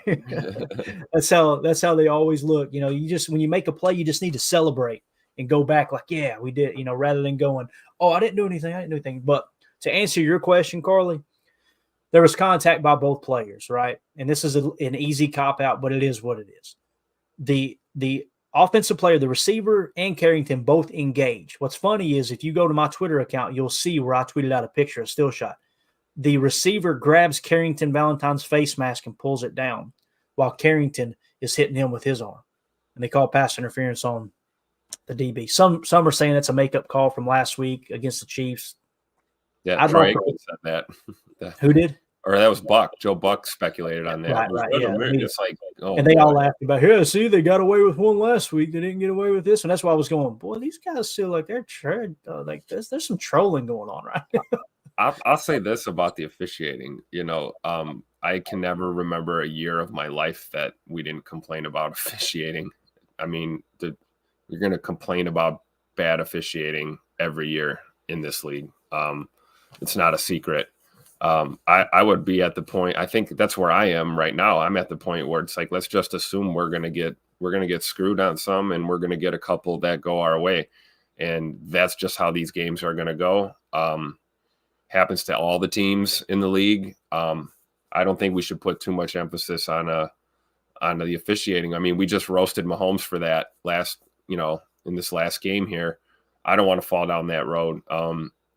That's how they always look. You know, when you make a play, you just need to celebrate and go back like, yeah, we did, you know, rather than going, oh, I didn't do anything. But to answer your question, Carly, there was contact by both players, right? And this is an easy cop-out, but it is what it is. The offensive player, the receiver, and Carrington both engage. What's funny is if you go to my Twitter account, you'll see where I tweeted out a picture, a still shot. The receiver grabs Carrington Valentine's face mask and pulls it down while Carrington is hitting him with his arm. And they call pass interference on the DB. Some are saying it's a makeup call from last week against the Chiefs. Yeah, Troy Aikman said that. Who did? Or that was Buck. Joe Buck speculated on that. Right, yeah. It's like, oh, and they all laughed about, here, see, they got away with one last week. They didn't get away with this. And that's why I was going, boy, these guys feel like they're like this. There's some trolling going on, right? I'll say this about the officiating. You know, I can never remember a year of my life that we didn't complain about officiating. I mean, you're going to complain about bad officiating every year in this league. It's not a secret. I would be at the point, I think that's where I am right now. I'm at the point where it's like, let's just assume we're going to get screwed on some, and we're going to get a couple that go our way. And that's just how these games are going to go. Happens to all the teams in the league. I don't think we should put too much emphasis on the officiating. I mean, we just roasted Mahomes for that in this last game here. I don't want to fall down that road.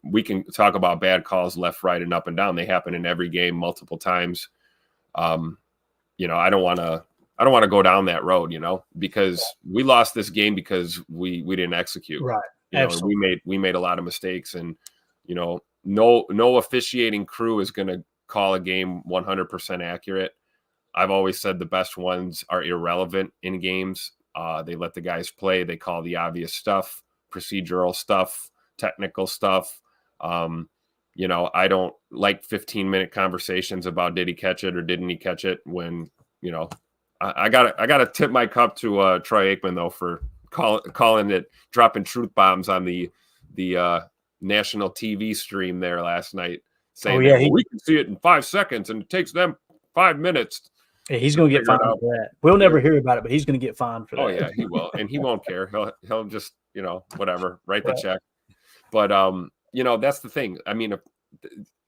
We can talk about bad calls left, right, and up and down. They happen in every game multiple times. I don't want to go down that road, because we lost this game because we didn't execute. Right. Absolutely. We made a lot of mistakes, and no officiating crew is going to call a game 100% accurate. I've always said the best ones are irrelevant in games. They let the guys play. They call the obvious stuff, procedural stuff, technical stuff. I don't like 15-minute conversations about did he catch it or didn't he catch it when, I gotta tip my cup to Troy Aikman though for calling it, dropping truth bombs on the national TV stream there last night, saying we can see it in 5 seconds and it takes them 5 minutes. Yeah, he's going to get fined for that. We'll never hear about it, but he's going to get fined for that. Oh yeah, he will, and he won't care. He'll just whatever, write the check. But that's the thing. I mean,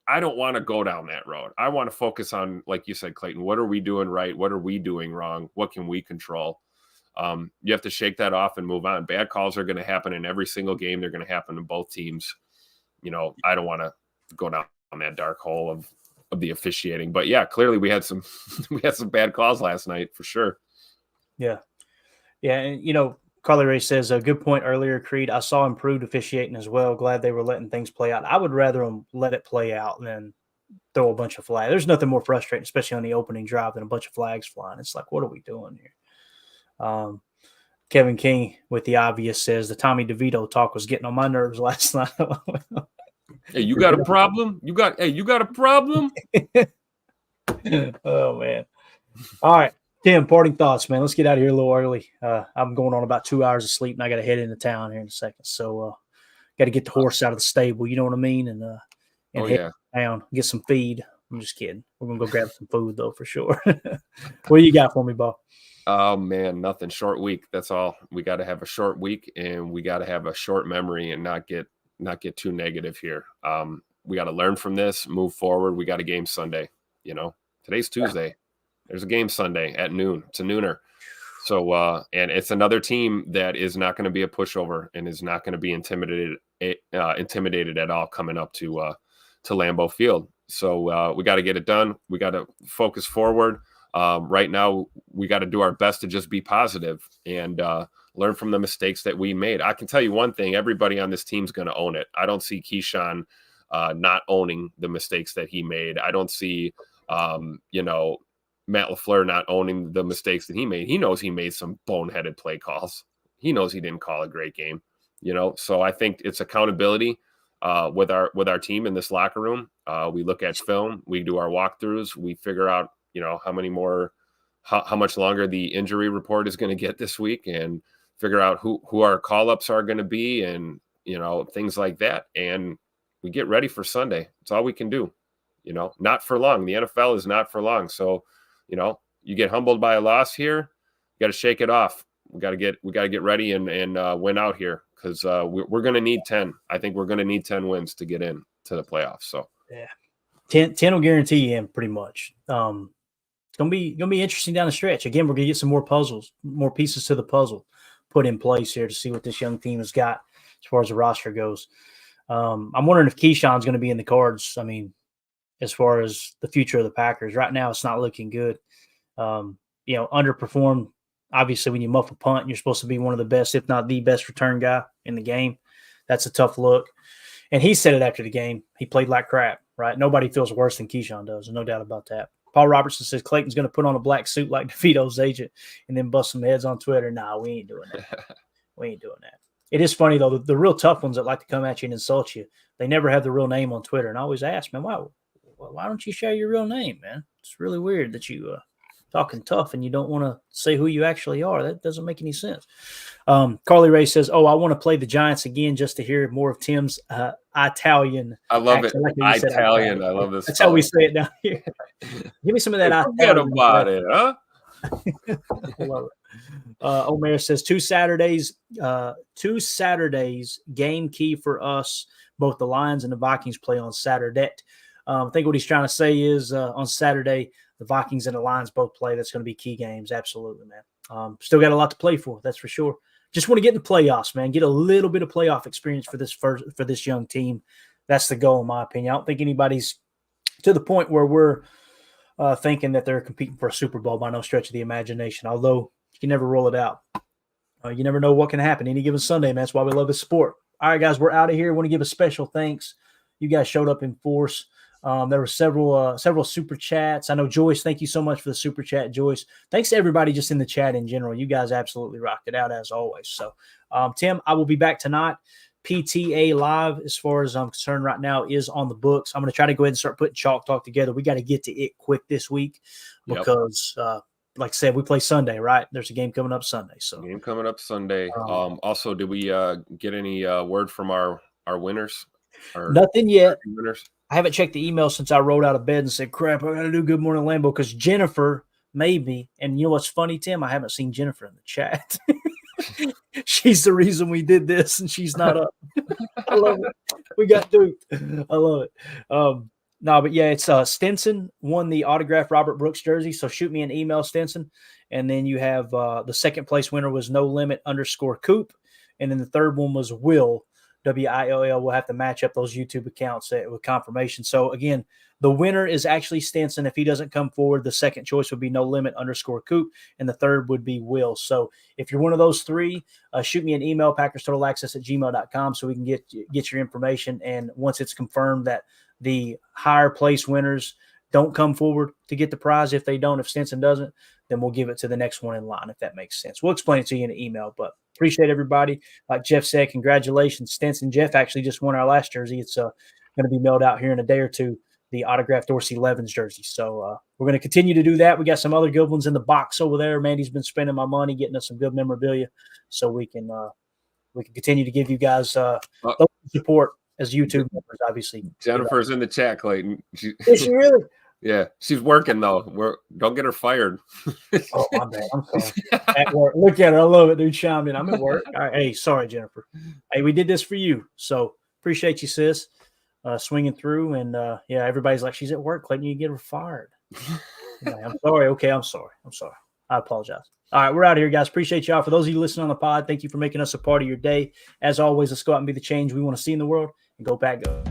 I don't want to go down that road. I want to focus on, like you said, Clayton, what are we doing right? What are we doing wrong? What can we control? You have to shake that off and move on. Bad calls are going to happen in every single game. They're going to happen to both teams. I don't want to go down that dark hole of the officiating. But yeah, clearly we had some bad calls last night for sure. Yeah. Yeah. And, Carly Ray says, a good point earlier, Creed. I saw improved officiating as well. Glad they were letting things play out. I would rather them let it play out than throw a bunch of flags. There's nothing more frustrating, especially on the opening drive, than a bunch of flags flying. It's like, what are we doing here? Kevin King with the obvious says the Tommy DeVito talk was getting on my nerves last night. Hey, you got a problem? You got a problem? Oh, man. All right. Tim, parting thoughts, man. Let's get out of here a little early. I'm going on about 2 hours of sleep, and I got to head into town here in a second. So, got to get the horse out of the stable. You know what I mean? And head down, get some feed. I'm just kidding. We're gonna go grab some food though, for sure. What do you got for me, Bo? Oh man, nothing. Short week. That's all. We got to have a short week, and we got to have a short memory, and not get too negative here. We got to learn from this, move forward. We got a game Sunday. Today's Tuesday. There's a game Sunday at noon. It's a nooner. So, and it's another team that is not going to be a pushover and is not going to be intimidated at all coming up to Lambeau Field. So we got to get it done. We got to focus forward. Right now, we got to do our best to just be positive. And learn from the mistakes that we made. I can tell you one thing, everybody on this team's going to own it. I don't see Keyshawn not owning the mistakes that he made. I don't see, Matt LaFleur not owning the mistakes that he made. He knows he made some boneheaded play calls. He knows he didn't call a great game, So I think it's accountability with our team in this locker room. We look at film, we do our walkthroughs, we figure out, how much longer the injury report is going to get this week, and figure out who our call-ups are going to be, and, things like that. And we get ready for Sunday. It's all we can do, not for long. The NFL is not for long. So, you get humbled by a loss here, you got to shake it off. We got to get ready and win out here, because we're going to need 10. I think we're going to need 10 wins to get in to the playoffs. So yeah, 10 will guarantee you in pretty much. It's gonna be interesting down the stretch. Again, we're gonna get some more pieces to the puzzle put in place here to see what this young team has got as far as the roster goes. I'm wondering if Keyshawn's going to be in the cards. I mean, as far as the future of the Packers right now, it's not looking good. Underperformed. Obviously, when you muff a punt, and you're supposed to be one of the best, if not the best, return guy in the game. That's a tough look. And he said it after the game. He played like crap, right? Nobody feels worse than Keyshawn does. No doubt about that. Paul Robertson says Clayton's going to put on a black suit like DeVito's agent and then bust some heads on Twitter. Nah, we ain't doing that. We ain't doing that. It is funny, though. The real tough ones that like to come at you and insult you, they never have the real name on Twitter. And I always ask, man, why don't you share your real name, man? It's really weird that you talking tough and you don't want to say who you actually are. That doesn't make any sense. Carly Ray says, I want to play the Giants again just to hear more of Tim's Italian. I love it. Like Italian. I love this. That's how we say it down here. Give me some of that Italian. Forget about it, huh? I love it. Omer says 2 Saturdays, game key for us. Both the Lions and the Vikings play on Saturday. I think what he's trying to say is on Saturday, the Vikings and the Lions both play. That's going to be key games. Absolutely, man. Still got a lot to play for. That's for sure. Just want to get in the playoffs, man. Get a little bit of playoff experience for this young team. That's the goal, in my opinion. I don't think anybody's to the point where we're thinking that they're competing for a Super Bowl by no stretch of the imagination, although you can never rule it out. You never know what can happen any given Sunday, man. That's why we love this sport. All right, guys, we're out of here. I want to give a special thanks. You guys showed up in force. There were several super chats. I know Joyce, thank you so much for the super chat, Joyce. Thanks to everybody just in the chat in general. You guys absolutely rocked it out as always. So, Tim, I will be back tonight. PTA Live, as far as I'm concerned right now, is on the books. I'm going to try to go ahead and start putting Chalk Talk together. We got to get to it quick this week because, like I said, we play Sunday, right? There's a game coming up Sunday. Game coming up Sunday. Also, did we get any word from our winners? Nothing yet. Winners? I haven't checked the email since I rolled out of bed and said, crap, I got to do Good Morning Lambeau because Jennifer, maybe. And you know what's funny, Tim? I haven't seen Jennifer in the chat. She's the reason we did this, and she's not up. I love it. We got duped. I love it. No, but yeah, it's Stinson won the autographed Robert Brooks jersey. So shoot me an email, Stinson. And then you have the second place winner was No Limit _Coop. And then the third one was Will. WILL. We'll have to match up those YouTube accounts with confirmation. So again, the winner is actually Stinson. If he doesn't come forward, the second choice would be No Limit _Coop, and the third would be Will. So if you're one of those three, shoot me an email, PackersTotalAccess@gmail.com, so we can get your information. And once it's confirmed that the higher place winners don't come forward to get the prize, if Stinson doesn't, then we'll give it to the next one in line, if that makes sense. We'll explain it to you in an email, but appreciate everybody. Like Jeff said, congratulations, Stinson. Jeff actually just won our last jersey. It's going to be mailed out here in a day or two, the autographed Dorsey Levens jersey. So we're going to continue to do that. We got some other good ones in the box over there. Mandy's been spending my money getting us some good memorabilia so we can continue to give you guys support as YouTube members, obviously. Jennifer's in the chat, Clayton. Is she really? Yeah, she's working though. Don't get her fired. Oh, my bad. I'm sorry. At work. Look at her. I love it, dude. Chimed in. I'm at work. All right. Hey, sorry, Jennifer. Hey, we did this for you. So appreciate you, sis. Swinging through. And everybody's like, she's at work. Clayton, you get her fired. I'm sorry. Okay, I'm sorry. I apologize. All right, we're out of here, guys. Appreciate y'all. For those of you listening on the pod, thank you for making us a part of your day. As always, let's go out and be the change we want to see in the world and go back, go.